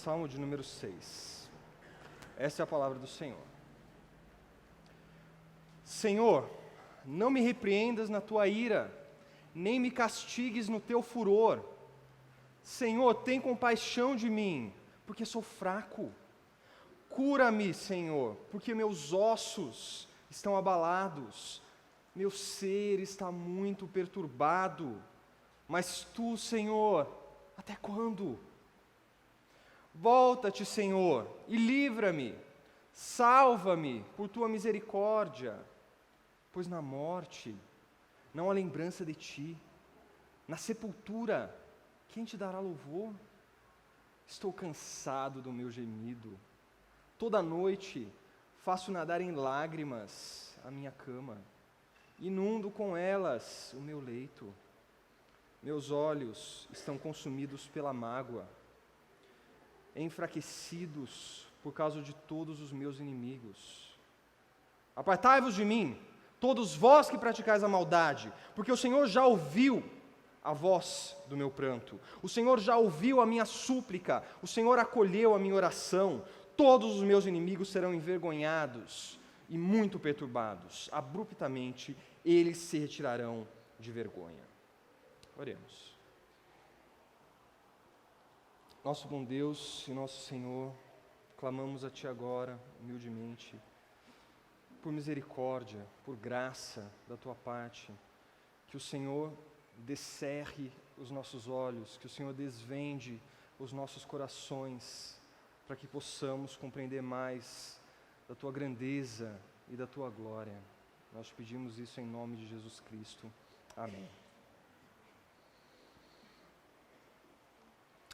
Salmo de número 6. Essa é a palavra do Senhor. Senhor, não me repreendas na tua ira, nem me castigues no teu furor. Senhor, tem compaixão de mim, porque sou fraco. Cura-me, Senhor, porque meus ossos estão abalados. Meu ser está muito perturbado. Mas tu, Senhor, até quando? Volta-te, Senhor, e livra-me. Salva-me por tua misericórdia. Pois na morte não há lembrança de ti. Na sepultura, quem te dará louvor? Estou cansado do meu gemido. Toda noite faço nadar em lágrimas a minha cama. Inundo com elas o meu leito. Meus olhos estão consumidos pela mágoa, enfraquecidos por causa de todos os meus inimigos. Apartai-vos de mim, todos vós que praticais a maldade, porque o Senhor já ouviu a voz do meu pranto. O Senhor já ouviu a minha súplica. O Senhor acolheu a minha oração. Todos os meus inimigos serão envergonhados e muito perturbados. Abruptamente, eles se retirarão de vergonha. Oremos. Nosso bom Deus e nosso Senhor, clamamos a Ti agora, humildemente, por misericórdia, por graça da Tua parte, que o Senhor descerre os nossos olhos, que o Senhor desvende os nossos corações, para que possamos compreender mais da Tua grandeza e da Tua glória. Nós pedimos isso em nome de Jesus Cristo. Amém.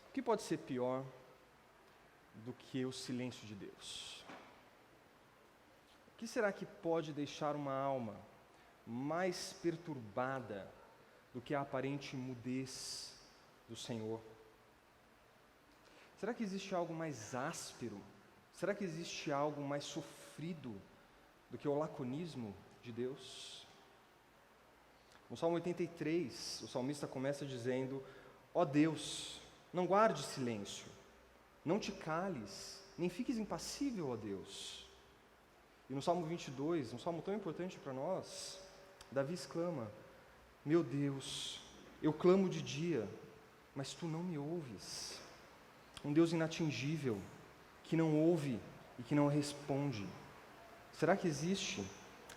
O que pode ser pior do que o silêncio de Deus? O que será que pode deixar uma alma mais perturbada do que a aparente mudez do Senhor? Será que existe algo mais áspero? Será que existe algo mais sofrido do que o laconismo de Deus? No Salmo 83, o salmista começa dizendo: ó Deus, não guarde silêncio, não te cales, nem fiques impassível, ó Deus. E no Salmo 22, um salmo tão importante para nós, Davi exclama: meu Deus, eu clamo de dia, mas tu não me ouves. Um Deus inatingível, que não ouve e que não responde. Será que existe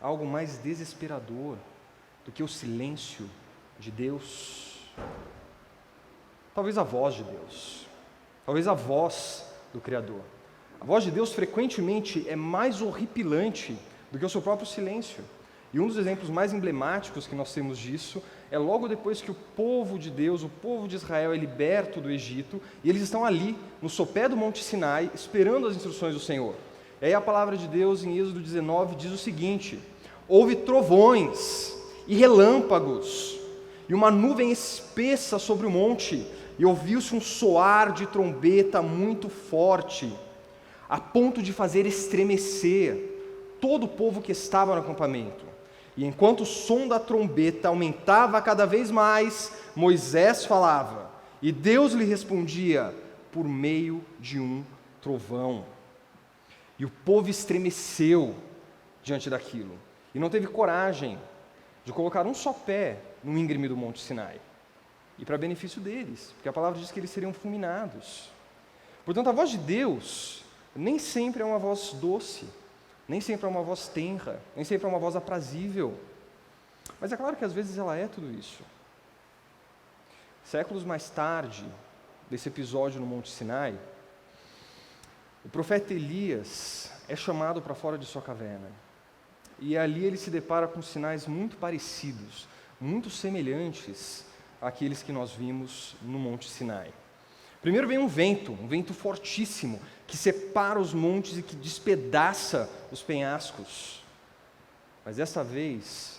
algo mais desesperador do que o silêncio de Deus? Talvez a voz de Deus, talvez a voz do Criador. A voz de Deus frequentemente é mais horripilante do que o seu próprio silêncio. E um dos exemplos mais emblemáticos que nós temos disso é logo depois que o povo de Deus, o povo de Israel é liberto do Egito, e eles estão ali, no sopé do Monte Sinai, esperando as instruções do Senhor. E aí a palavra de Deus em Êxodo 19 diz o seguinte: houve trovões e relâmpagos, e uma nuvem espessa sobre o monte, e ouviu-se um soar de trombeta muito forte, a ponto de fazer estremecer todo o povo que estava no acampamento. E enquanto o som da trombeta aumentava cada vez mais, Moisés falava, e Deus lhe respondia por meio de um trovão. E o povo estremeceu diante daquilo, e não teve coragem de colocar um só pé no íngreme do Monte Sinai. E para benefício deles, porque a palavra diz que eles seriam fulminados. Portanto, a voz de Deus nem sempre é uma voz doce, nem sempre é uma voz tenra, nem sempre é uma voz aprazível. Mas é claro que às vezes ela é tudo isso. Séculos mais tarde, desse episódio no Monte Sinai, o profeta Elias é chamado para fora de sua caverna. E ali ele se depara com sinais muito parecidos, muito semelhantes àqueles que nós vimos no Monte Sinai. Primeiro vem um vento fortíssimo, que separa os montes e que despedaça os penhascos. Mas dessa vez,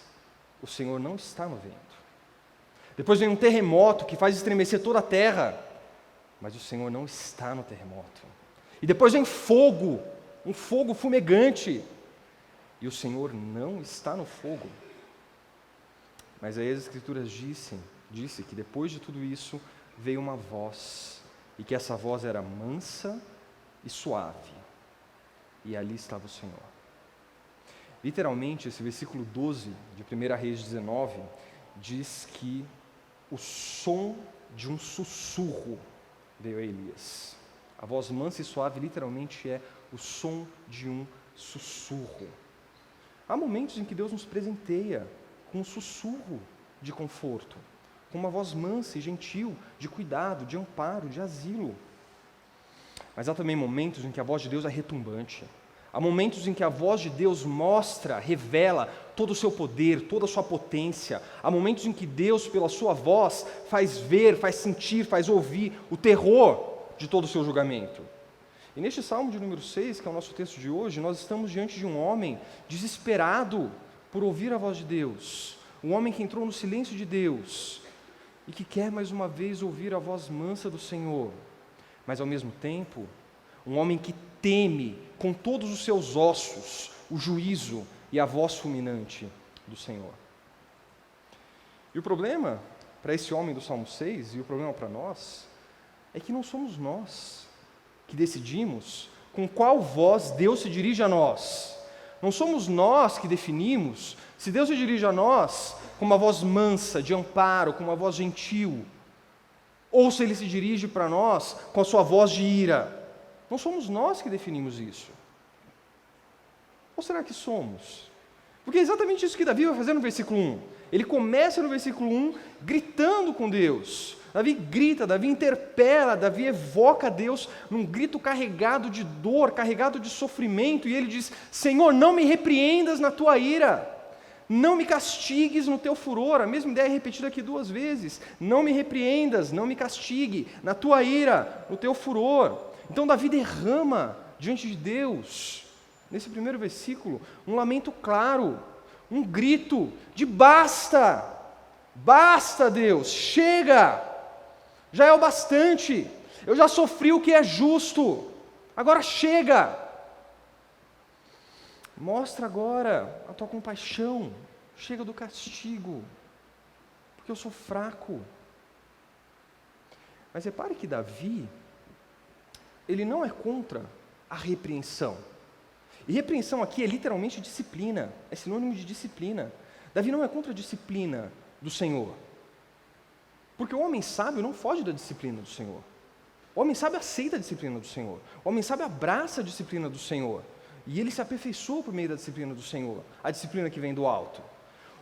o Senhor não está no vento. Depois vem um terremoto que faz estremecer toda a terra, mas o Senhor não está no terremoto. E depois vem fogo, um fogo fumegante, e o Senhor não está no fogo. Mas aí as Escrituras disse que depois de tudo isso, veio uma voz e que essa voz era mansa e suave. E ali estava o Senhor. Literalmente, esse versículo 12 de 1 Reis 19 diz que o som de um sussurro veio a Elias. A voz mansa e suave literalmente é o som de um sussurro. Há momentos em que Deus nos presenteia com um sussurro de conforto, com uma voz mansa e gentil, de cuidado, de amparo, de asilo. Mas há também momentos em que a voz de Deus é retumbante. Há momentos em que a voz de Deus mostra, revela todo o seu poder, toda a sua potência. Há momentos em que Deus, pela sua voz, faz ver, faz sentir, faz ouvir o terror de todo o seu julgamento. E neste Salmo de número 6, que é o nosso texto de hoje, nós estamos diante de um homem desesperado por ouvir a voz de Deus. Um homem que entrou no silêncio de Deus e que quer mais uma vez ouvir a voz mansa do Senhor. Mas ao mesmo tempo, um homem que teme com todos os seus ossos o juízo e a voz fulminante do Senhor. E o problema para esse homem do Salmo 6, e o problema para nós, é que não somos nós que decidimos com qual voz Deus se dirige a nós. Não somos nós que definimos se Deus se dirige a nós com uma voz mansa, de amparo, com uma voz gentil, ou se Ele se dirige para nós com a sua voz de ira. Não somos nós que definimos isso. Ou será que somos? Porque é exatamente isso que Davi vai fazer no versículo 1. Ele começa no versículo 1 gritando com Deus. Davi grita, Davi interpela, Davi evoca Deus num grito carregado de dor, carregado de sofrimento, e ele diz: Senhor, não me repreendas na tua ira, não me castigues no teu furor. A mesma ideia é repetida aqui 2 vezes: não me repreendas, não me castigue na tua ira, no teu furor. Então Davi derrama diante de Deus, nesse primeiro versículo, um lamento claro, um grito de basta, basta Deus, chega, já é o bastante, eu já sofri o que é justo, agora chega, mostra agora a tua compaixão, chega do castigo, porque eu sou fraco. Mas repare que Davi, ele não é contra a repreensão. E repreensão aqui é literalmente disciplina, é sinônimo de disciplina. Davi não é contra a disciplina do Senhor. Porque o homem sábio não foge da disciplina do Senhor. O homem sábio aceita a disciplina do Senhor. O homem sábio abraça a disciplina do Senhor. E ele se aperfeiçoa por meio da disciplina do Senhor, a disciplina que vem do alto.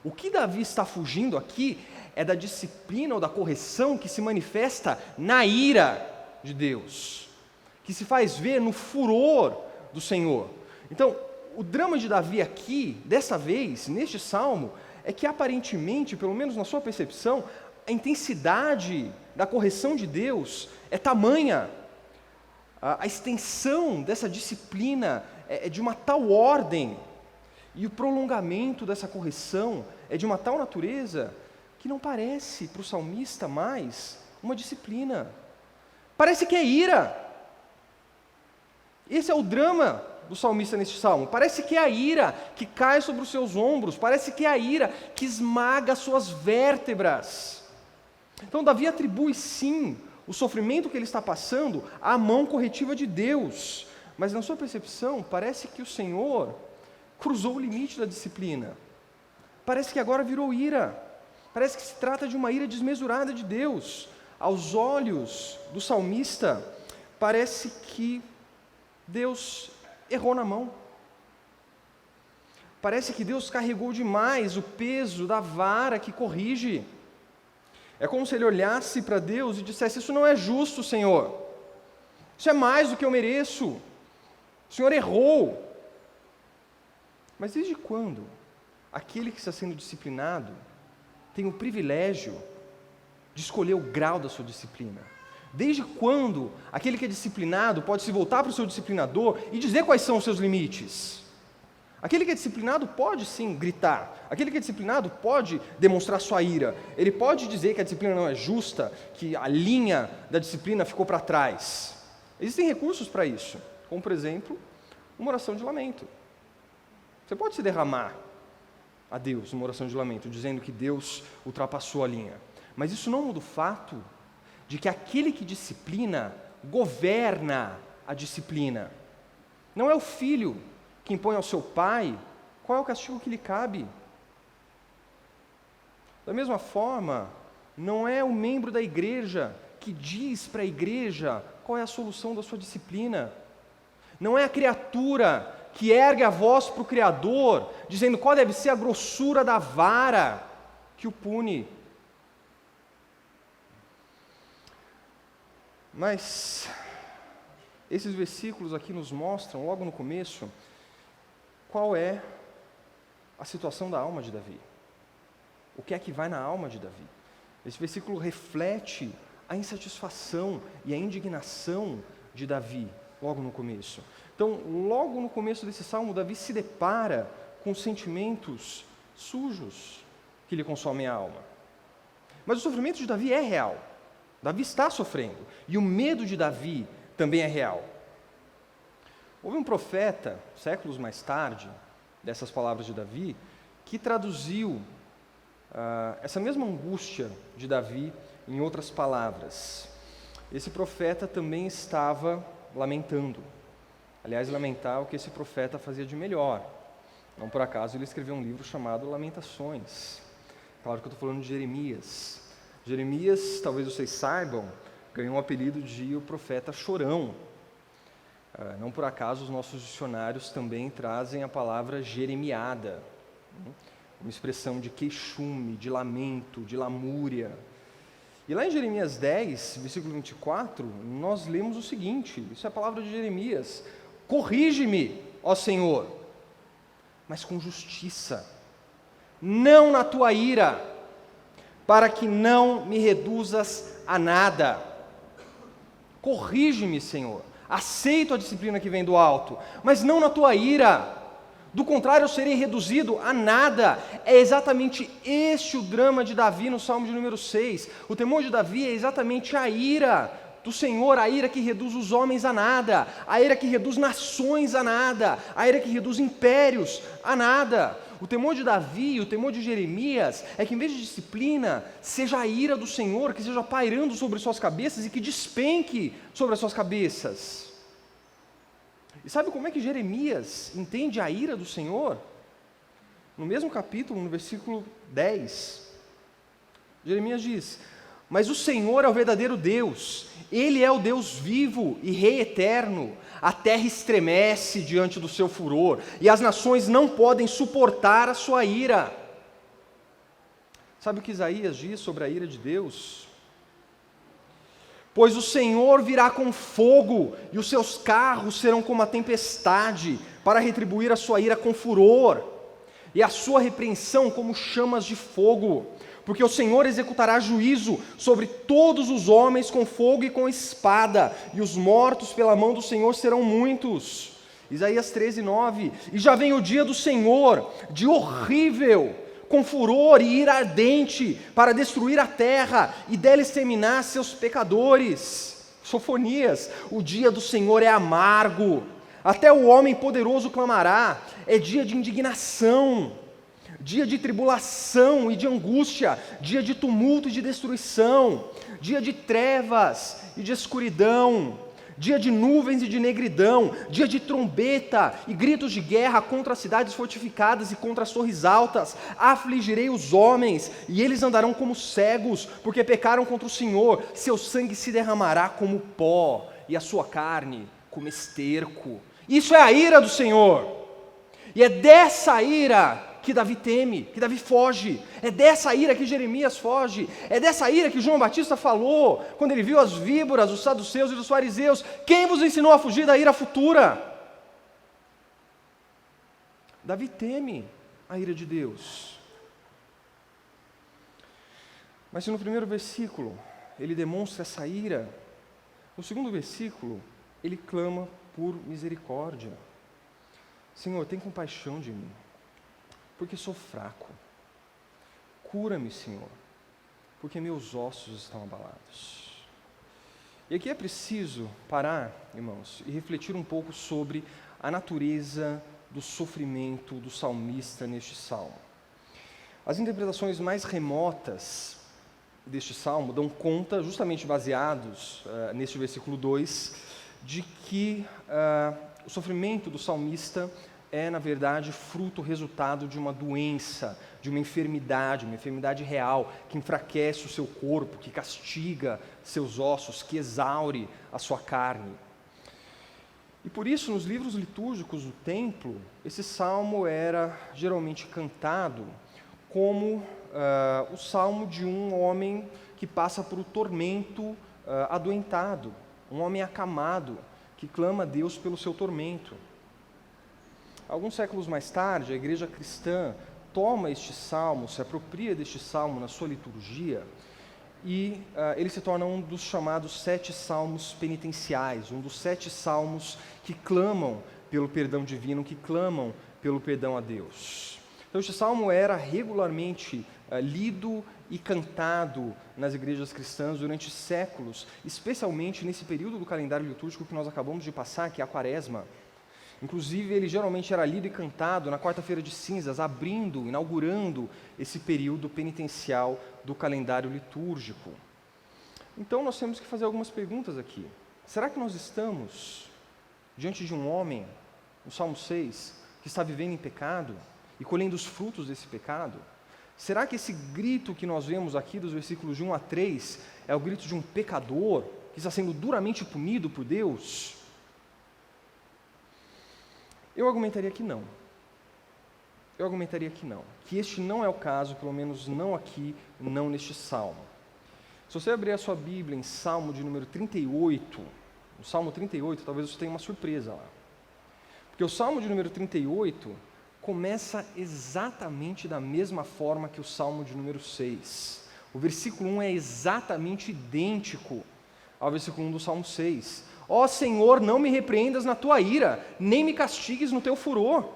O que Davi está fugindo aqui é da disciplina ou da correção que se manifesta na ira de Deus, que se faz ver no furor do Senhor. Então, o drama de Davi aqui, dessa vez, neste salmo, é que aparentemente, pelo menos na sua percepção, a intensidade da correção de Deus é tamanha, a extensão dessa disciplina é de uma tal ordem, e o prolongamento dessa correção é de uma tal natureza, que não parece para o salmista mais uma disciplina, parece que é ira. Esse é o drama do salmista neste salmo. Parece que é a ira que cai sobre os seus ombros, parece que é a ira que esmaga as suas vértebras. Então Davi atribui sim o sofrimento que ele está passando à mão corretiva de Deus, mas na sua percepção parece que o Senhor cruzou o limite da disciplina, parece que agora virou ira, parece que se trata de uma ira desmesurada de Deus. Aos olhos do salmista, parece que Deus errou na mão. Parece que Deus carregou demais o peso da vara que corrige. É como se ele olhasse para Deus e dissesse: isso não é justo, Senhor. Isso é mais do que eu mereço. O Senhor errou. Mas desde quando aquele que está sendo disciplinado tem o privilégio de escolher o grau da sua disciplina? Desde quando aquele que é disciplinado pode se voltar para o seu disciplinador e dizer quais são os seus limites? Aquele que é disciplinado pode sim gritar, aquele que é disciplinado pode demonstrar sua ira, ele pode dizer que a disciplina não é justa, que a linha da disciplina ficou para trás. Existem recursos para isso, como por exemplo, uma oração de lamento. Você pode se derramar a Deus numa oração de lamento, dizendo que Deus ultrapassou a linha, mas isso não muda o fato de que aquele que disciplina governa a disciplina. Não é o filho que impõe ao seu pai qual é o castigo que lhe cabe. Da mesma forma, não é o membro da igreja que diz para a igreja qual é a solução da sua disciplina. Não é a criatura que ergue a voz para o Criador, dizendo qual deve ser a grossura da vara que o pune. Mas esses versículos aqui nos mostram, logo no começo, qual é a situação da alma de Davi. O que é que vai na alma de Davi? Esse versículo reflete a insatisfação e a indignação de Davi, logo no começo. Então, logo no começo desse salmo, Davi se depara com sentimentos sujos que lhe consomem a alma. Mas o sofrimento de Davi é real. Davi está sofrendo. E o medo de Davi também é real. Houve um profeta, séculos mais tarde, dessas palavras de Davi, que traduziu essa mesma angústia de Davi em outras palavras. Esse profeta também estava lamentando. Aliás, lamentar o que esse profeta fazia de melhor. Não por acaso ele escreveu um livro chamado Lamentações. Claro que eu estou falando de Jeremias. Jeremias, talvez vocês saibam, ganhou um apelido de o profeta chorão. Não por acaso os nossos dicionários também trazem a palavra jeremiada, uma expressão de queixume, de lamento, de lamúria. E lá em Jeremias 10, versículo 24, nós lemos o seguinte, isso é a palavra de Jeremias: corrige-me, ó Senhor, mas com justiça, não na tua ira, para que não me reduzas a nada. Corrige-me, Senhor, aceito a disciplina que vem do alto, mas não na tua ira, do contrário eu serei reduzido a nada. É exatamente este o drama de Davi no Salmo de número 6. O temor de Davi é exatamente a ira do Senhor, a ira que reduz os homens a nada, a ira que reduz nações a nada, a ira que reduz impérios a nada. O temor de Davi, o temor de Jeremias, é que em vez de disciplina, seja a ira do Senhor que seja pairando sobre suas cabeças e que despenque sobre as suas cabeças. E sabe como é que Jeremias entende a ira do Senhor? No mesmo capítulo, no versículo 10, Jeremias diz: mas o Senhor é o verdadeiro Deus, Ele é o Deus vivo e Rei eterno. A terra estremece diante do seu furor, e as nações não podem suportar a sua ira. Sabe o que Isaías diz sobre a ira de Deus? Pois o Senhor virá com fogo, e os seus carros serão como a tempestade, para retribuir a sua ira com furor, e a sua repreensão como chamas de fogo. Porque o Senhor executará juízo sobre todos os homens com fogo e com espada, e os mortos pela mão do Senhor serão muitos. Isaías 13:9. E já vem o dia do Senhor, dia horrível, com furor e ira ardente, para destruir a terra e dela exterminar seus pecadores. Sofonias. O dia do Senhor é amargo, até o homem poderoso clamará. É dia de indignação, dia de tribulação e de angústia, dia de tumulto e de destruição, dia de trevas e de escuridão, dia de nuvens e de negridão, dia de trombeta e gritos de guerra contra as cidades fortificadas e contra as torres altas. Afligirei os homens, e eles andarão como cegos, porque pecaram contra o Senhor. Seu sangue se derramará como pó, e a sua carne como esterco. Isso é a ira do Senhor, e é dessa ira que Davi teme, que Davi foge. É dessa ira que Jeremias foge. É dessa ira que João Batista falou, quando ele viu as víboras, os saduceus e os fariseus. Quem vos ensinou a fugir da ira futura? Davi teme a ira de Deus. Mas se no primeiro versículo ele demonstra essa ira, no segundo versículo ele clama por misericórdia. Senhor, tem compaixão de mim, porque sou fraco. Cura-me, Senhor, porque meus ossos estão abalados. E aqui é preciso parar, irmãos, e refletir um pouco sobre a natureza do sofrimento do salmista neste salmo. As interpretações mais remotas deste salmo dão conta, justamente baseados neste versículo 2, de que o sofrimento do salmista é, na verdade, fruto, resultado de uma doença, de uma enfermidade real, que enfraquece o seu corpo, que castiga seus ossos, que exaure a sua carne. E por isso, nos livros litúrgicos do templo, esse salmo era geralmente cantado como o salmo de um homem que passa por um tormento adoentado, um homem acamado, que clama a Deus pelo seu tormento. Alguns séculos mais tarde, a igreja cristã toma este salmo, se apropria deste salmo na sua liturgia, e ele se torna um dos chamados 7 salmos penitenciais, um dos 7 salmos que clamam pelo perdão divino, que clamam pelo perdão a Deus. Então, este salmo era regularmente lido e cantado nas igrejas cristãs durante séculos, especialmente nesse período do calendário litúrgico que nós acabamos de passar, que é a Quaresma. Inclusive, ele geralmente era lido e cantado na quarta-feira de cinzas, inaugurando esse período penitencial do calendário litúrgico. Então, nós temos que fazer algumas perguntas aqui. Será que nós estamos diante de um homem, no Salmo 6, que está vivendo em pecado e colhendo os frutos desse pecado? Será que esse grito que nós vemos aqui dos versículos de 1 a 3 é o grito de um pecador que está sendo duramente punido por Deus? Eu argumentaria que não. Que este não é o caso, pelo menos não aqui, não neste salmo. Se você abrir a sua Bíblia em Salmo de número 38, no Salmo 38, talvez você tenha uma surpresa lá. Porque o Salmo de número 38 começa exatamente da mesma forma que o Salmo de número 6. O versículo 1 é exatamente idêntico ao versículo 1 do Salmo 6. Ó Senhor, não me repreendas na tua ira, nem me castigues no teu furor.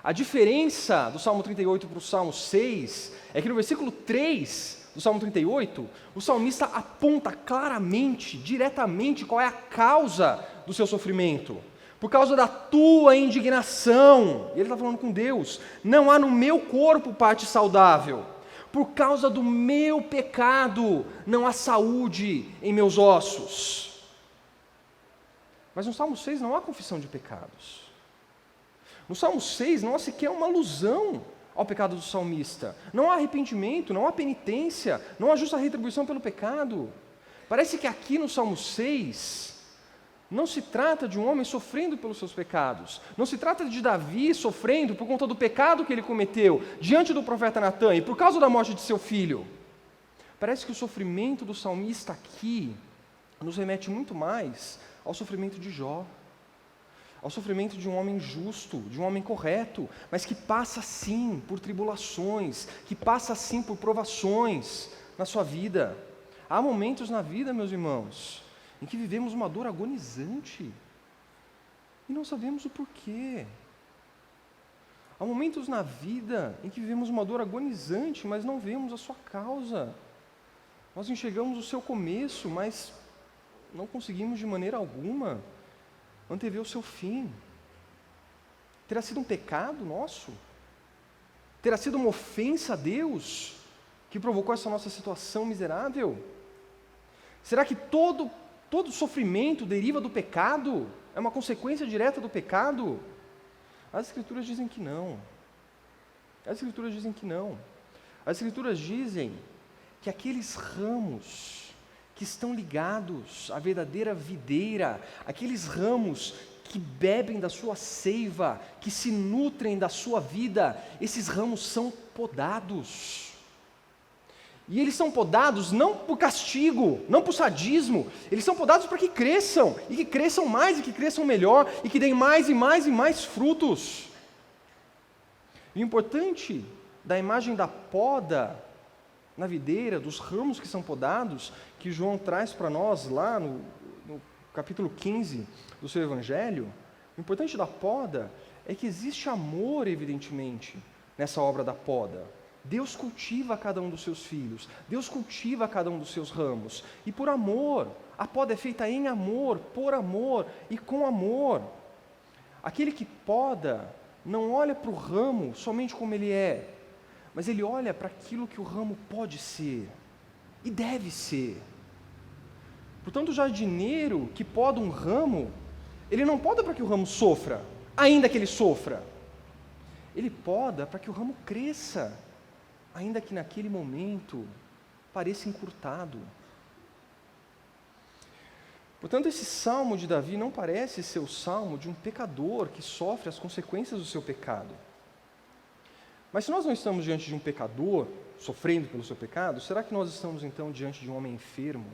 A diferença do Salmo 38 para o Salmo 6 é que no versículo 3 do Salmo 38, o salmista aponta claramente, diretamente, qual é a causa do seu sofrimento. Por causa da tua indignação, ele está falando com Deus, não há no meu corpo parte saudável. Por causa do meu pecado, não há saúde em meus ossos. Mas no Salmo 6 não há confissão de pecados. No Salmo 6 não há sequer uma alusão ao pecado do salmista. Não há arrependimento, não há penitência, não há justa retribuição pelo pecado. Parece que aqui no Salmo 6 não se trata de um homem sofrendo pelos seus pecados. Não se trata de Davi sofrendo por conta do pecado que ele cometeu diante do profeta Natã e por causa da morte de seu filho. Parece que o sofrimento do salmista aqui nos remete muito mais ao sofrimento de Jó, ao sofrimento de um homem justo, de um homem correto, mas que passa sim por tribulações, que passa sim por provações na sua vida. Há momentos na vida, meus irmãos, em que vivemos uma dor agonizante e não sabemos o porquê. Há momentos na vida em que vivemos uma dor agonizante, mas não vemos a sua causa. Nós enxergamos o seu começo, mas não conseguimos de maneira alguma antever o seu fim. Terá sido um pecado nosso? Terá sido uma ofensa a Deus que provocou essa nossa situação miserável? Será que todo sofrimento deriva do pecado? É uma consequência direta do pecado? As Escrituras dizem que não. As Escrituras dizem que não. As Escrituras dizem que aqueles ramos que estão ligados à verdadeira videira, aqueles ramos que bebem da sua seiva, que se nutrem da sua vida, esses ramos são podados. E eles são podados não por castigo, não por sadismo, eles são podados para que cresçam, e que cresçam mais, e que cresçam melhor, e que deem mais e mais e mais frutos. E o importante da imagem da poda na videira, dos ramos que são podados, que João traz para nós lá no capítulo 15 do seu Evangelho, o importante da poda é que existe amor, evidentemente, nessa obra da poda. Deus cultiva cada um dos seus filhos, Deus cultiva cada um dos seus ramos, e por amor, a poda é feita em amor, por amor e com amor. Aquele que poda não olha para o ramo somente como ele é, mas ele olha para aquilo que o ramo pode ser. E deve ser. Portanto, o jardineiro que poda um ramo, ele não poda para que o ramo sofra, ainda que ele sofra. Ele poda para que o ramo cresça, ainda que naquele momento pareça encurtado. Portanto, esse salmo de Davi não parece ser o salmo de um pecador que sofre as consequências do seu pecado. Mas se nós não estamos diante de um pecador, sofrendo pelo seu pecado, será que nós estamos então diante de um homem enfermo?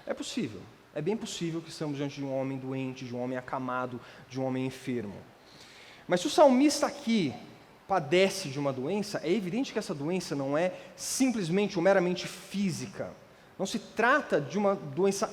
É possível, é bem possível que estamos diante de um homem doente, de um homem acamado, de um homem enfermo. Mas se o salmista aqui padece de uma doença, é evidente que essa doença não é simplesmente ou meramente física. Não se trata de uma doença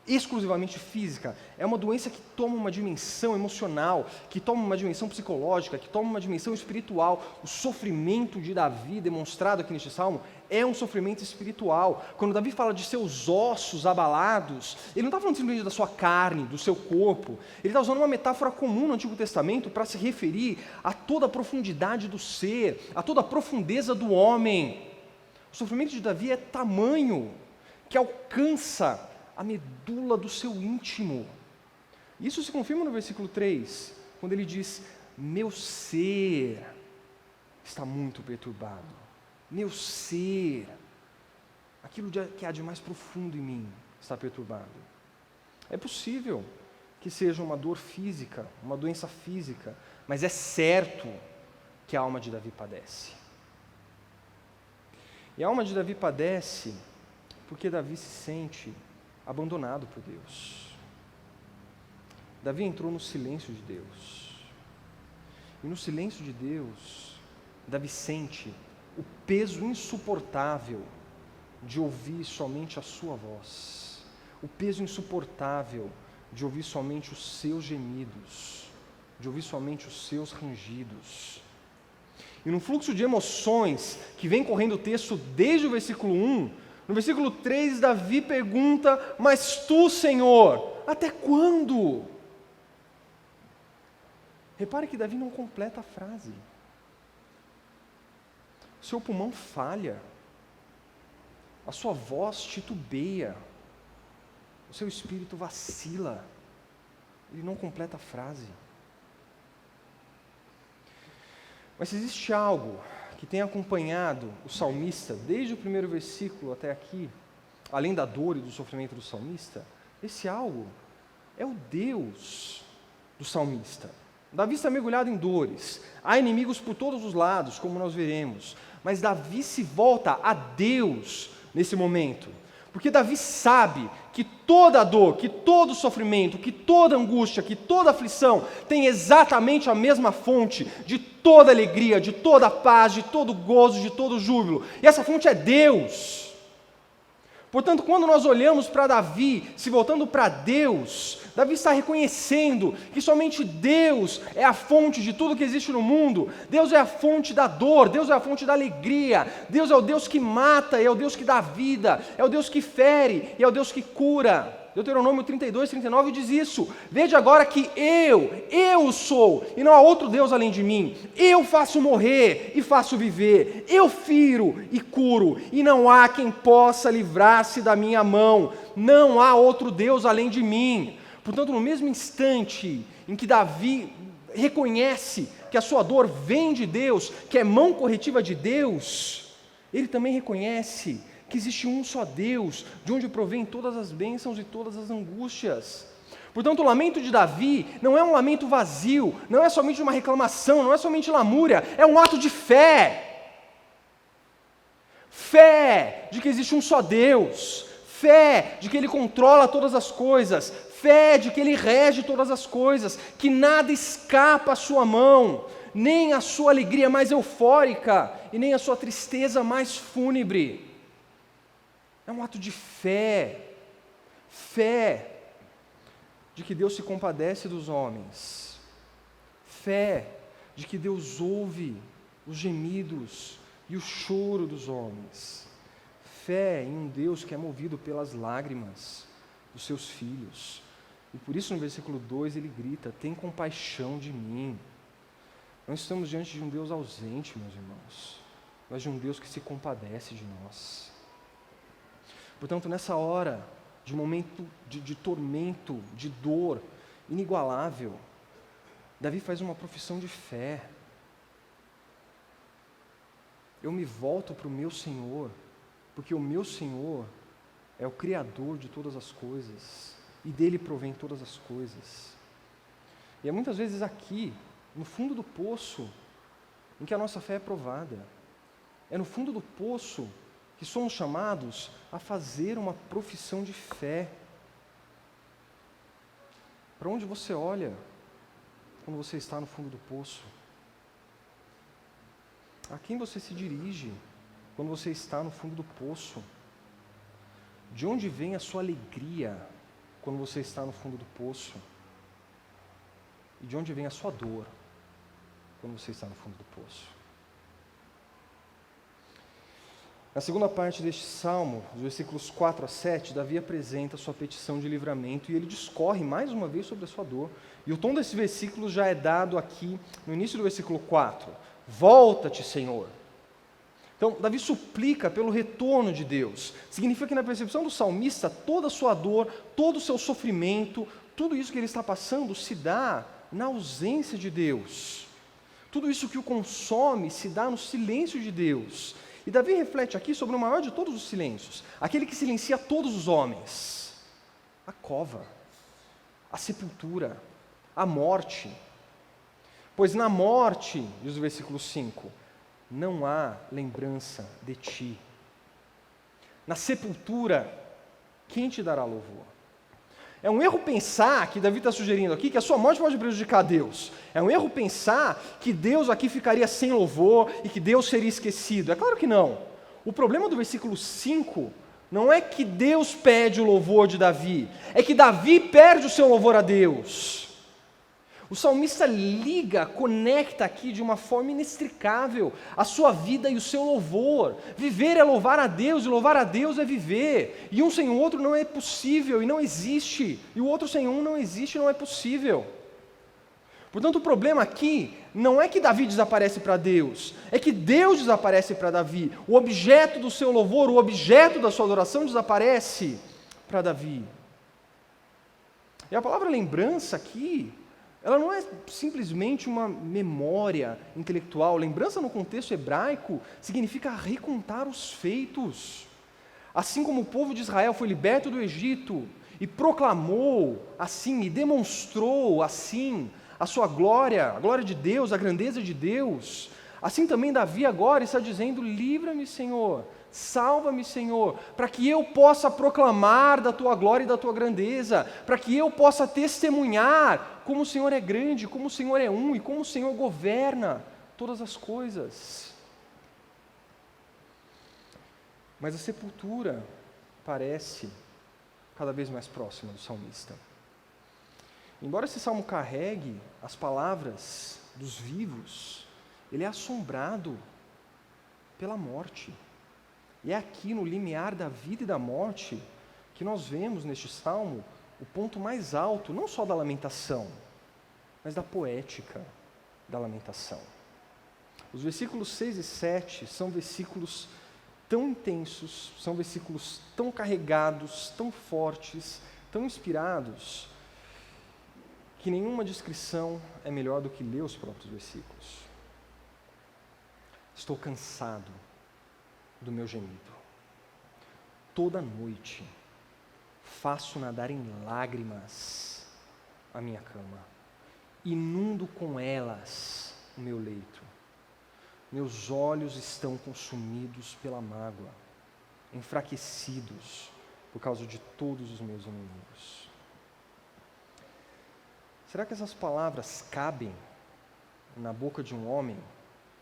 exclusivamente física. É uma doença que toma uma dimensão emocional, que toma uma dimensão psicológica, que toma uma dimensão espiritual. O sofrimento de Davi, demonstrado aqui neste salmo, é um sofrimento espiritual. Quando Davi fala de seus ossos abalados, ele não está falando simplesmente da sua carne, do seu corpo. Ele está usando uma metáfora comum no Antigo Testamento para se referir a toda a profundidade do ser, a toda a profundeza do homem. O sofrimento de Davi é tamanho que alcança a medula do seu íntimo. Isso se confirma no versículo 3, quando ele diz: meu ser está muito perturbado. Meu ser, aquilo que há de mais profundo em mim, está perturbado. É possível que seja uma dor física, uma doença física, mas é certo que a alma de Davi padece. E a alma de Davi padece porque Davi se sente abandonado por Deus. Davi entrou no silêncio de Deus. E no silêncio de Deus, Davi sente o peso insuportável de ouvir somente a sua voz. O peso insuportável de ouvir somente os seus gemidos, de ouvir somente os seus rangidos. E no fluxo de emoções que vem correndo o texto desde o versículo 1, no versículo 3, Davi pergunta: mas tu, Senhor, até quando? Repare que Davi não completa a frase. O seu pulmão falha, a sua voz titubeia, o seu espírito vacila, ele não completa a frase. Mas se existe algo que tem acompanhado o salmista, desde o primeiro versículo até aqui, além da dor e do sofrimento do salmista, esse algo é o Deus do salmista. Davi está mergulhado em dores, há inimigos por todos os lados, como nós veremos, mas Davi se volta a Deus nesse momento, porque Davi sabe que toda dor, que todo sofrimento, que toda angústia, que toda aflição tem exatamente a mesma fonte de toda alegria, de toda paz, de todo gozo, de todo júbilo, e essa fonte é Deus. Portanto, quando nós olhamos para Davi, se voltando para Deus, Davi está reconhecendo que somente Deus é a fonte de tudo que existe no mundo. Deus é a fonte da dor, Deus é a fonte da alegria, Deus é o Deus que mata, é o Deus que dá vida, é o Deus que fere, e é o Deus que cura. Deuteronômio 32, 39 diz isso: veja agora que eu sou, e não há outro Deus além de mim. Eu faço morrer e faço viver, eu firo e curo, e não há quem possa livrar-se da minha mão. Não há outro Deus além de mim. Portanto, no mesmo instante em que Davi reconhece que a sua dor vem de Deus, que é mão corretiva de Deus, ele também reconhece que existe um só Deus, de onde provém todas as bênçãos e todas as angústias. Portanto, o lamento de Davi não é um lamento vazio, não é somente uma reclamação, não é somente lamúria, é um ato de fé. Fé de que existe um só Deus, fé de que Ele controla todas as coisas, fé de que Ele rege todas as coisas, que nada escapa à sua mão, nem a sua alegria mais eufórica e nem a sua tristeza mais fúnebre. É um ato de fé de que Deus se compadece dos homens, fé de que Deus ouve os gemidos e o choro dos homens, fé em um Deus que é movido pelas lágrimas dos seus filhos. E por isso no versículo 2 ele grita: tem compaixão de mim. Não estamos diante de um Deus ausente, meus irmãos, mas de um Deus que se compadece de nós. Portanto, nessa hora de momento de tormento, de dor inigualável, Davi faz uma profissão de fé. Eu me volto para o meu Senhor, porque o meu Senhor é o Criador de todas as coisas, e dele provém todas as coisas. E é muitas vezes aqui, no fundo do poço, em que a nossa fé é provada. É no fundo do poço que somos chamados a fazer uma profissão de fé. Para onde você olha quando você está no fundo do poço? A quem você se dirige quando você está no fundo do poço? De onde vem a sua alegria quando você está no fundo do poço? E de onde vem a sua dor quando você está no fundo do poço? Na segunda parte deste salmo, dos versículos 4 a 7, Davi apresenta a sua petição de livramento e ele discorre mais uma vez sobre a sua dor. E o tom desse versículo já é dado aqui no início do versículo 4. Volta-te, Senhor. Então, Davi suplica pelo retorno de Deus. Significa que na percepção do salmista, toda a sua dor, todo o seu sofrimento, tudo isso que ele está passando se dá na ausência de Deus. Tudo isso que o consome se dá no silêncio de Deus. E Davi reflete aqui sobre o maior de todos os silêncios, aquele que silencia todos os homens: a cova, a sepultura, a morte. Pois na morte, diz o versículo 5, não há lembrança de ti. Na sepultura, quem te dará louvor? É um erro pensar, que Davi está sugerindo aqui, que a sua morte pode prejudicar Deus. É um erro pensar que Deus aqui ficaria sem louvor e que Deus seria esquecido. É claro que não. O problema do versículo 5 não é que Deus pede o louvor de Davi, é que Davi perde o seu louvor a Deus. O salmista liga, conecta aqui de uma forma inextricável a sua vida e o seu louvor. Viver é louvar a Deus, e louvar a Deus é viver. E um sem o outro não é possível e não existe. E o outro sem um não existe e não é possível. Portanto, o problema aqui não é que Davi desaparece para Deus, é que Deus desaparece para Davi. O objeto do seu louvor, o objeto da sua adoração desaparece para Davi. E a palavra lembrança aqui, ela não é simplesmente uma memória intelectual. Lembrança no contexto hebraico significa recontar os feitos. Assim como o povo de Israel foi liberto do Egito e proclamou assim e demonstrou assim a sua glória, a glória de Deus, a grandeza de Deus, assim também Davi agora está dizendo: livra-me, Senhor, salva-me, Senhor, para que eu possa proclamar da tua glória e da tua grandeza, para que eu possa testemunhar como o Senhor é grande, como o Senhor é um e como o Senhor governa todas as coisas. Mas a sepultura parece cada vez mais próxima do salmista. Embora esse salmo carregue as palavras dos vivos, ele é assombrado pela morte. E é aqui no limiar da vida e da morte que nós vemos neste salmo o ponto mais alto, não só da lamentação, mas da poética da lamentação. Os versículos 6 e 7 são versículos tão intensos, são versículos tão carregados, tão fortes, tão inspirados, que nenhuma descrição é melhor do que ler os próprios versículos. Estou cansado do meu gemido. Toda noite faço nadar em lágrimas a minha cama. Inundo com elas o meu leito. Meus olhos estão consumidos pela mágoa, enfraquecidos por causa de todos os meus inimigos. Será que essas palavras cabem na boca de um homem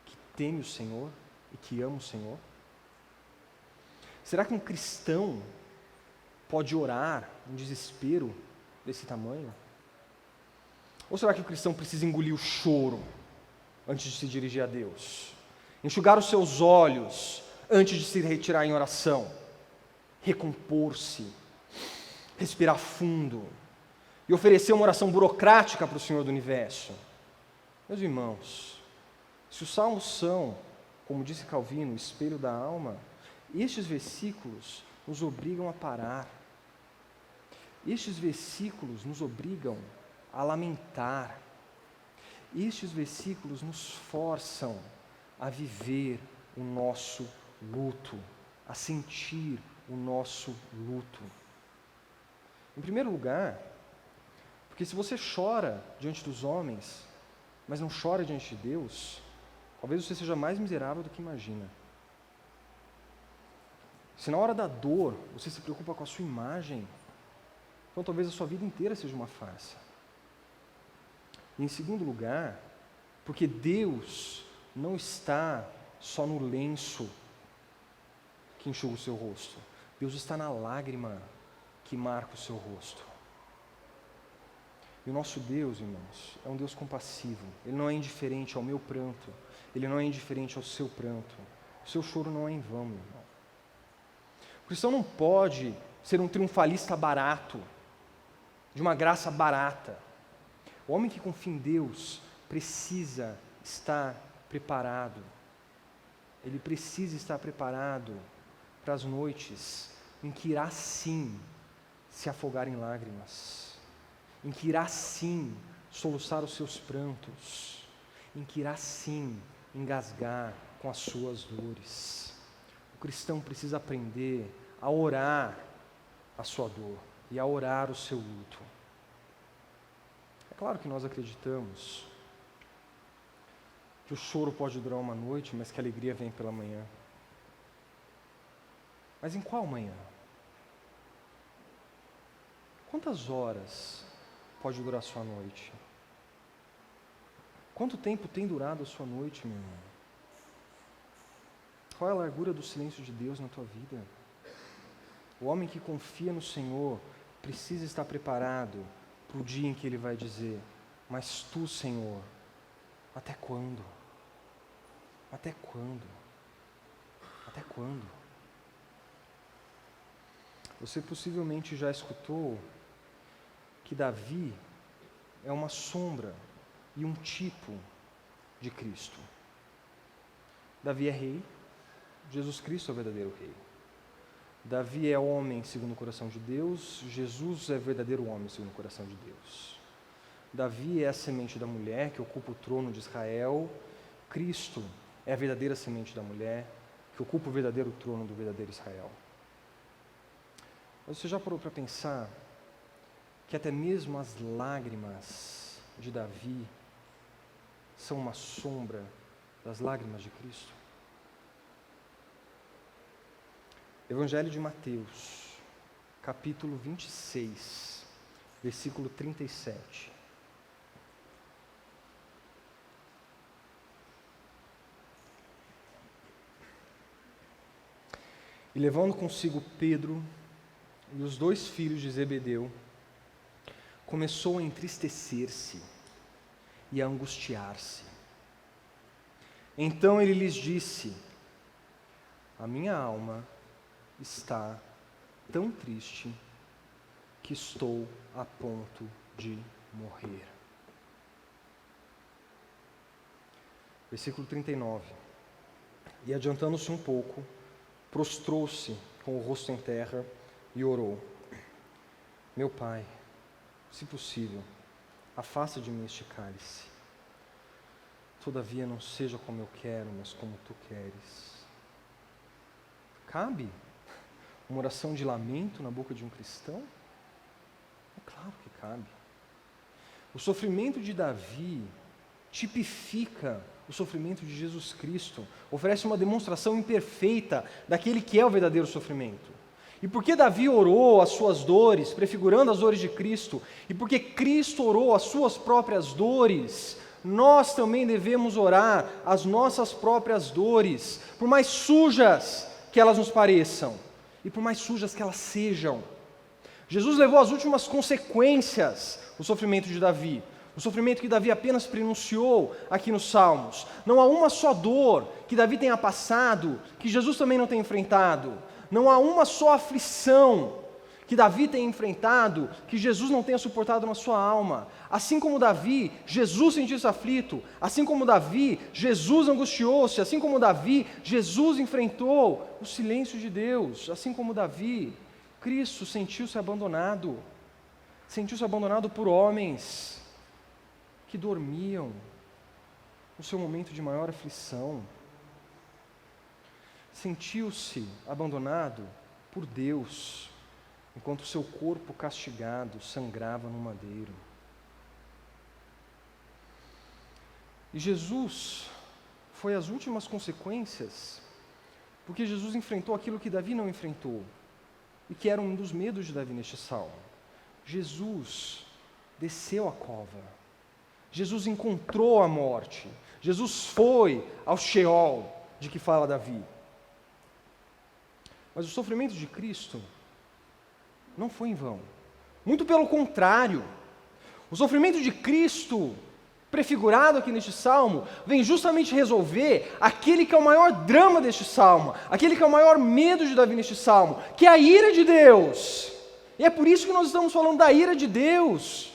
que teme o Senhor e que ama o Senhor? Será que um cristão pode orar em desespero desse tamanho? Ou será que o cristão precisa engolir o choro antes de se dirigir a Deus? Enxugar os seus olhos antes de se retirar em oração? Recompor-se, respirar fundo e oferecer uma oração burocrática para o Senhor do Universo? Meus irmãos, se os salmos são, como disse Calvino, o espelho da alma, estes versículos nos obrigam a parar. Estes versículos nos obrigam a lamentar. Estes versículos nos forçam a viver o nosso luto, a sentir o nosso luto. Em primeiro lugar, porque se você chora diante dos homens, mas não chora diante de Deus, talvez você seja mais miserável do que imagina. Se na hora da dor você se preocupa com a sua imagem, então talvez a sua vida inteira seja uma farsa. E em segundo lugar, porque Deus não está só no lenço que enxuga o seu rosto. Deus está na lágrima que marca o seu rosto. E o nosso Deus, irmãos, é um Deus compassivo. Ele não é indiferente ao meu pranto. Ele não é indiferente ao seu pranto. O seu choro não é em vão, meu irmão. O cristão não pode ser um triunfalista barato, de uma graça barata. O homem que confia em Deus precisa estar preparado. Ele precisa estar preparado para as noites em que irá sim se afogar em lágrimas, em que irá sim soluçar os seus prantos, em que irá sim engasgar com as suas dores. O cristão precisa aprender a orar a sua dor e a orar o seu luto. É claro que nós acreditamos que o choro pode durar uma noite, mas que a alegria vem pela manhã. Mas em qual manhã? Quantas horas pode durar a sua noite? Quanto tempo tem durado a sua noite, meu irmão? Qual é a largura do silêncio de Deus na tua vida? O homem que confia no Senhor precisa estar preparado para o dia em que ele vai dizer: mas tu, Senhor, até quando? Até quando? Até quando? Você possivelmente já escutou que Davi é uma sombra e um tipo de Cristo. Davi é rei, Jesus Cristo é o verdadeiro rei. Davi é homem segundo o coração de Deus, Jesus é verdadeiro homem segundo o coração de Deus. Davi é a semente da mulher que ocupa o trono de Israel, Cristo é a verdadeira semente da mulher que ocupa o verdadeiro trono do verdadeiro Israel. Mas você já parou para pensar que até mesmo as lágrimas de Davi são uma sombra das lágrimas de Cristo? Evangelho de Mateus, capítulo 26, versículo 37. E levando consigo Pedro e os 2 filhos de Zebedeu, começou a entristecer-se e a angustiar-se. Então ele lhes disse: a minha alma está tão triste que estou a ponto de morrer. Versículo 39. E adiantando-se um pouco, prostrou-se com o rosto em terra e orou: meu Pai, se possível, afasta de mim este cálice. Todavia não seja como eu quero, mas como tu queres. Cabe uma oração de lamento na boca de um cristão? É claro que cabe. O sofrimento de Davi tipifica o sofrimento de Jesus Cristo, oferece uma demonstração imperfeita daquele que é o verdadeiro sofrimento. E porque Davi orou as suas dores, prefigurando as dores de Cristo, e porque Cristo orou as suas próprias dores, nós também devemos orar as nossas próprias dores, por mais sujas que elas nos pareçam, e por mais sujas que elas sejam. Jesus levou às últimas consequências o sofrimento de Davi, o sofrimento que Davi apenas pronunciou aqui nos Salmos. Não há uma só dor que Davi tenha passado, que Jesus também não tenha enfrentado. Não há uma só aflição que Davi tenha enfrentado, que Jesus não tenha suportado na sua alma. Assim como Davi, Jesus sentiu-se aflito. Assim como Davi, Jesus angustiou-se. Assim como Davi, Jesus enfrentou o silêncio de Deus. Assim como Davi, Cristo sentiu-se abandonado. Sentiu-se abandonado por homens que dormiam no seu momento de maior aflição. Sentiu-se abandonado por Deus, enquanto seu corpo castigado sangrava no madeiro. E Jesus foi as últimas consequências, porque Jesus enfrentou aquilo que Davi não enfrentou, e que era um dos medos de Davi neste salmo. Jesus desceu a cova, Jesus encontrou a morte, Jesus foi ao Sheol, de que fala Davi. Mas o sofrimento de Cristo não foi em vão. Muito pelo contrário, o sofrimento de Cristo, prefigurado aqui neste salmo, vem justamente resolver aquele que é o maior drama deste salmo, aquele que é o maior medo de Davi neste salmo, que é a ira de Deus. E é por isso que nós estamos falando da ira de Deus.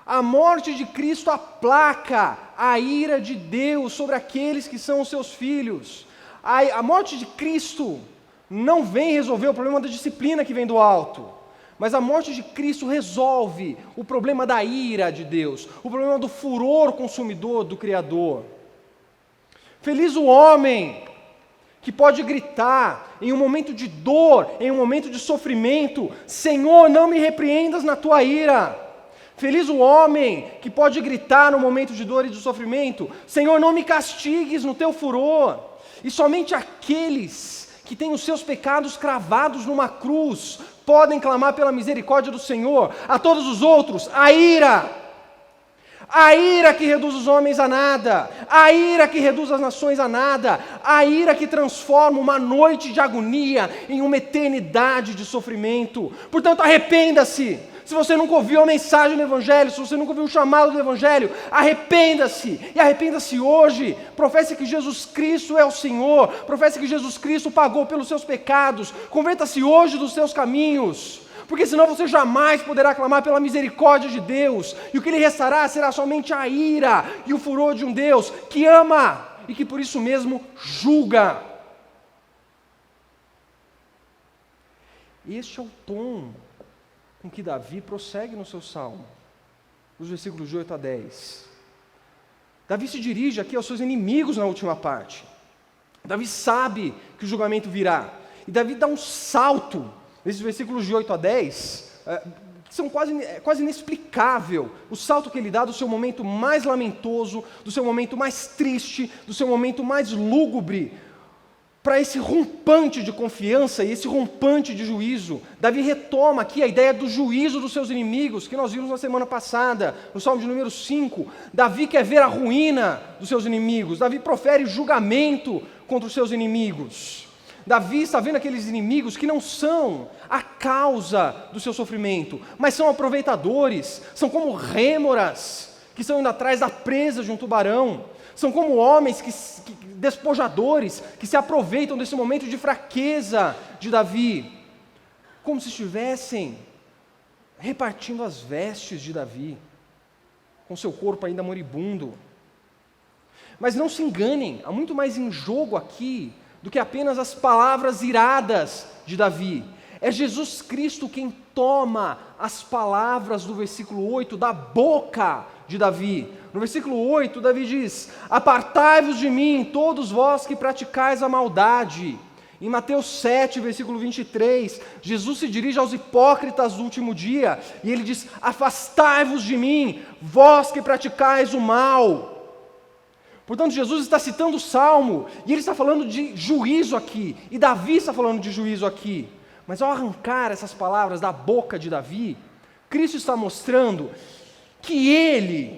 A morte de Cristo aplaca a ira de Deus sobre aqueles que são os seus filhos. A morte de Cristo não vem resolver o problema da disciplina que vem do alto, mas a morte de Cristo resolve o problema da ira de Deus, o problema do furor consumidor do Criador. Feliz o homem que pode gritar em um momento de dor, em um momento de sofrimento: Senhor, não me repreendas na tua ira. Feliz o homem que pode gritar no momento de dor e de sofrimento: Senhor, não me castigues no teu furor. E somente aqueles que têm os seus pecados cravados numa cruz podem clamar pela misericórdia do Senhor. A todos os outros, a ira que reduz os homens a nada, a ira que reduz as nações a nada, a ira que transforma uma noite de agonia em uma eternidade de sofrimento. Portanto, arrependa-se. Se você nunca ouviu a mensagem do Evangelho, se você nunca ouviu o chamado do Evangelho, arrependa-se, e arrependa-se hoje. Professe que Jesus Cristo é o Senhor, professe que Jesus Cristo pagou pelos seus pecados, converta-se hoje dos seus caminhos, porque senão você jamais poderá clamar pela misericórdia de Deus, e o que lhe restará será somente a ira e o furor de um Deus que ama e que por isso mesmo julga. Este é o tom com que Davi prossegue no seu salmo, nos versículos de 8 a 10. Davi se dirige aqui aos seus inimigos na última parte. Davi sabe que o julgamento virá, e Davi dá um salto nesses versículos de 8 a 10, que são quase inexplicável, o salto que ele dá do seu momento mais lamentoso, do seu momento mais triste, do seu momento mais lúgubre, para esse rompante de confiança e esse rompante de juízo. Davi retoma aqui a ideia do juízo dos seus inimigos, que nós vimos na semana passada, no Salmo de número 5. Davi quer ver a ruína dos seus inimigos, Davi profere julgamento contra os seus inimigos. Davi está vendo aqueles inimigos que não são a causa do seu sofrimento, mas são aproveitadores, são como rêmoras que estão indo atrás da presa de um tubarão. São como homens despojadores, que se aproveitam desse momento de fraqueza de Davi, como se estivessem repartindo as vestes de Davi, com seu corpo ainda moribundo. Mas não se enganem, há muito mais em jogo aqui do que apenas as palavras iradas de Davi. É Jesus Cristo quem toma as palavras do versículo 8 da boca de Davi. No versículo 8, Davi diz: apartai-vos de mim, todos vós que praticais a maldade. Em Mateus 7, versículo 23, Jesus se dirige aos hipócritas do último dia, e ele diz: afastai-vos de mim, vós que praticais o mal. Portanto, Jesus está citando o Salmo, e ele está falando de juízo aqui, e Davi está falando de juízo aqui. Mas ao arrancar essas palavras da boca de Davi, Cristo está mostrando que Ele,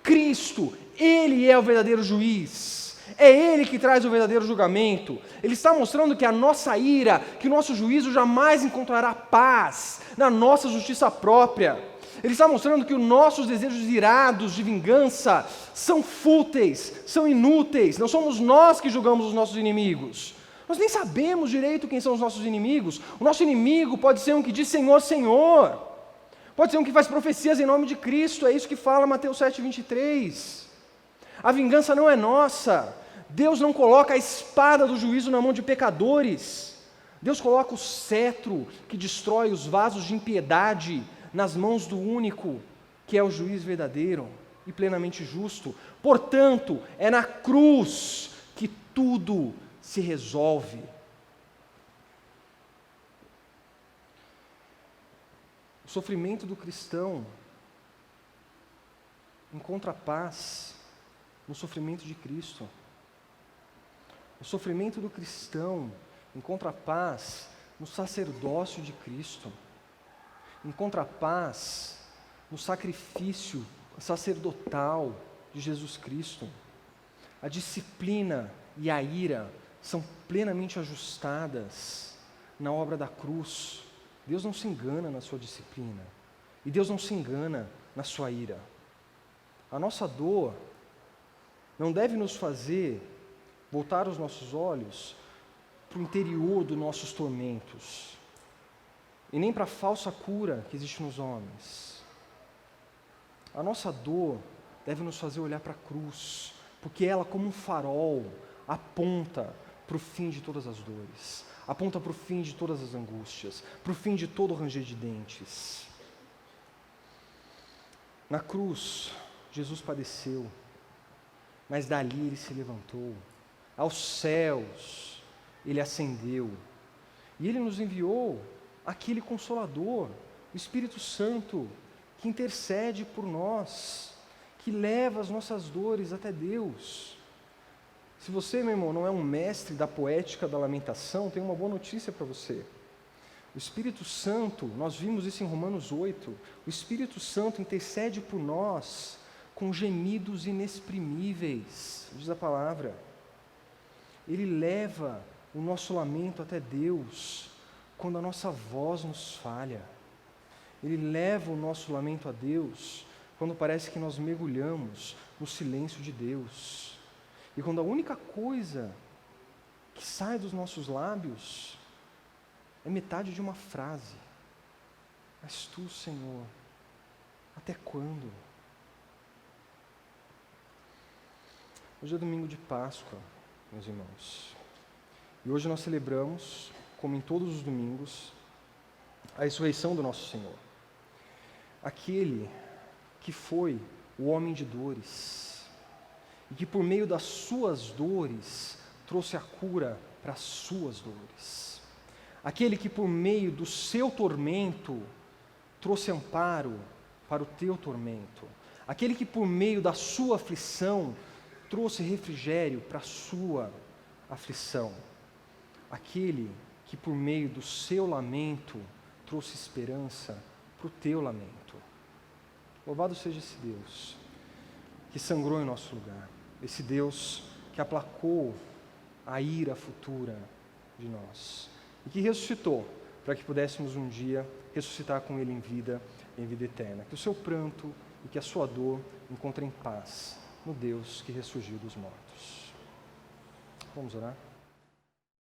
Cristo, Ele é o verdadeiro juiz, é Ele que traz o verdadeiro julgamento. Ele está mostrando que a nossa ira, que o nosso juízo jamais encontrará paz na nossa justiça própria. Ele está mostrando que os nossos desejos irados de vingança são fúteis, são inúteis. Não somos nós que julgamos os nossos inimigos. Nós nem sabemos direito quem são os nossos inimigos. O nosso inimigo pode ser um que diz Senhor, Senhor. Pode ser um que faz profecias em nome de Cristo. É isso que fala Mateus 7:23. A vingança não é nossa. Deus não coloca a espada do juízo na mão de pecadores. Deus coloca o cetro que destrói os vasos de impiedade nas mãos do único, que é o juiz verdadeiro e plenamente justo. Portanto, é na cruz que tudo se resolve. O sofrimento do cristão encontra paz no sofrimento de Cristo. O sofrimento do cristão encontra paz no sacerdócio de Cristo. Encontra paz no sacrifício sacerdotal de Jesus Cristo. A disciplina e a ira são plenamente ajustadas na obra da cruz. Deus não se engana na sua disciplina. E Deus não se engana na sua ira. A nossa dor não deve nos fazer voltar os nossos olhos para o interior dos nossos tormentos. E nem para a falsa cura que existe nos homens. A nossa dor deve nos fazer olhar para a cruz, porque ela, como um farol, aponta para o fim de todas as dores, aponta para o fim de todas as angústias, para o fim de todo o ranger de dentes. Na cruz, Jesus padeceu, mas dali ele se levantou, aos céus ele ascendeu, e ele nos enviou aquele Consolador, o Espírito Santo, que intercede por nós, que leva as nossas dores até Deus. Se você, meu irmão, não é um mestre da poética da lamentação, tem uma boa notícia para você. O Espírito Santo, nós vimos isso em Romanos 8, o Espírito Santo intercede por nós com gemidos inexprimíveis, diz a palavra. Ele leva o nosso lamento até Deus quando a nossa voz nos falha. Ele leva o nosso lamento a Deus quando parece que nós mergulhamos no silêncio de Deus. E quando a única coisa que sai dos nossos lábios é metade de uma frase. Mas tu, Senhor, até quando? Hoje é domingo de Páscoa, meus irmãos. E hoje nós celebramos, como em todos os domingos, a ressurreição do nosso Senhor. Aquele que foi o homem de dores, e que por meio das suas dores trouxe a cura para as suas dores. Aquele que por meio do seu tormento trouxe amparo para o teu tormento. Aquele que por meio da sua aflição trouxe refrigério para a sua aflição. Aquele que por meio do seu lamento trouxe esperança para o teu lamento. Louvado seja esse Deus que sangrou em nosso lugar, esse Deus que aplacou a ira futura de nós e que ressuscitou para que pudéssemos um dia ressuscitar com Ele em vida eterna. Que o seu pranto e que a sua dor encontrem paz no Deus que ressurgiu dos mortos. Vamos orar?